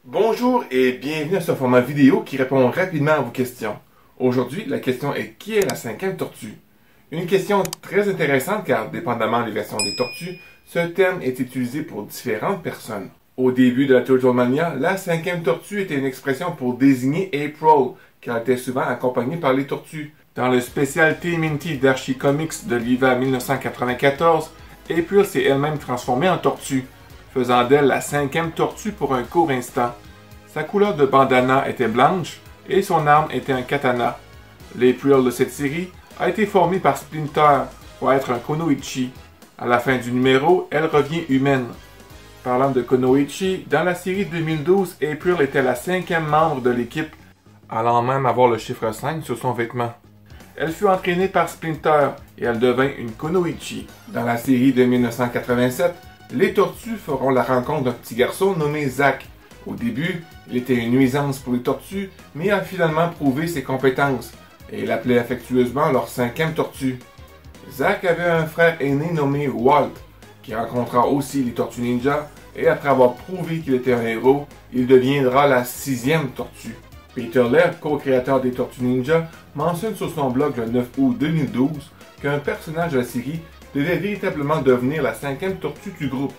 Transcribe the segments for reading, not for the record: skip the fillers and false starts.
Bonjour et bienvenue à ce format vidéo qui répond rapidement à vos questions. Aujourd'hui, la question est qui est la cinquième tortue? Une question très intéressante car, dépendamment des versions des tortues, ce terme est utilisé pour différentes personnes. Au début de la Turtlemania, la cinquième tortue était une expression pour désigner April, car elle était souvent accompagnée par les tortues. Dans le spécial TMNT d'Archie Comics de l'hiver 1994, April s'est elle-même transformée en tortue, faisant d'elle la cinquième tortue pour un court instant. Sa couleur de bandana était blanche et son arme était un katana. L'April de cette série a été formée par Splinter pour être un Kunoichi. À la fin du numéro, elle revient humaine. Parlant de Kunoichi, dans la série 2012, April était la cinquième membre de l'équipe, allant même avoir le chiffre 5 sur son vêtement. Elle fut entraînée par Splinter et elle devint une Kunoichi. Dans la série de 1987, les tortues feront la rencontre d'un petit garçon nommé Zack. Au début, il était une nuisance pour les tortues, mais a finalement prouvé ses compétences, et il appelait affectueusement leur cinquième tortue. Zack avait un frère aîné nommé Walt, qui rencontra aussi les Tortues Ninja, et après avoir prouvé qu'il était un héros, il deviendra la sixième tortue. Peter Laird, co-créateur des Tortues Ninja, mentionne sur son blog le 9 août 2012 qu'un personnage de la série devait véritablement devenir la cinquième tortue du groupe.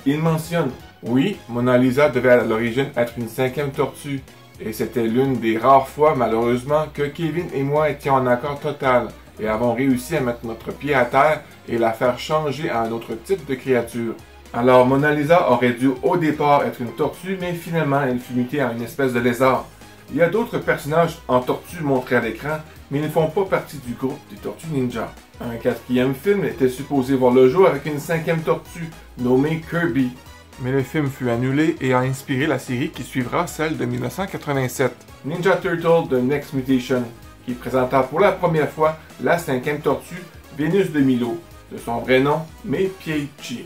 Il mentionne « Oui, Mona Lisa devait à l'origine être une cinquième tortue, et c'était l'une des rares fois, malheureusement, que Kevin et moi étions en accord total et avons réussi à mettre notre pied à terre et la faire changer à un autre type de créature. Alors Mona Lisa aurait dû au départ être une tortue, mais finalement elle fut mutée en une espèce de lézard. Il y a d'autres personnages en tortue montrés à l'écran, mais ils ne font pas partie du groupe des Tortues Ninja. Un quatrième film était supposé voir le jour avec une cinquième tortue, nommée Kirby. Mais le film fut annulé et a inspiré la série qui suivra celle de 1987, Ninja Turtle The Next Mutation, qui présenta pour la première fois la cinquième tortue, Vénus de Milo, de son vrai nom, Mei Peichi.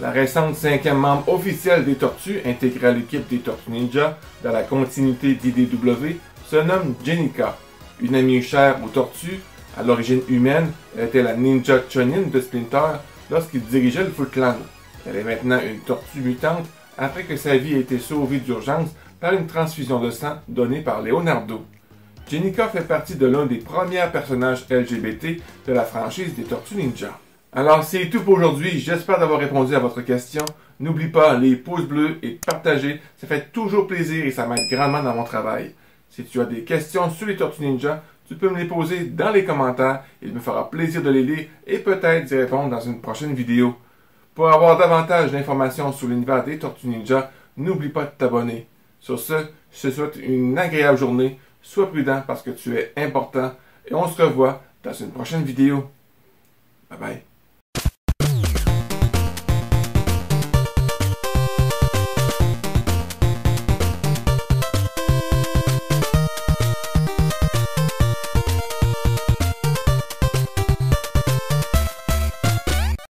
La récente cinquième membre officielle des Tortues, intégrée à l'équipe des Tortues Ninja dans la continuité d'IDW, se nomme Jennika. Une amie chère aux Tortues, à l'origine humaine, elle était la Ninja Chunin de Splinter lorsqu'il dirigeait le Foot Clan. Elle est maintenant une tortue mutante après que sa vie ait été sauvée d'urgence par une transfusion de sang donnée par Leonardo. Jennika fait partie de l'un des premiers personnages LGBT de la franchise des Tortues Ninja. Alors c'est tout pour aujourd'hui, j'espère d'avoir répondu à votre question. N'oublie pas les pouces bleus et de partager, ça fait toujours plaisir et ça m'aide grandement dans mon travail. Si tu as des questions sur les Tortues Ninja, tu peux me les poser dans les commentaires, il me fera plaisir de les lire et peut-être d'y répondre dans une prochaine vidéo. Pour avoir davantage d'informations sur l'univers des Tortues Ninja, n'oublie pas de t'abonner. Sur ce, je te souhaite une agréable journée, sois prudent parce que tu es important et on se revoit dans une prochaine vidéo. Bye bye.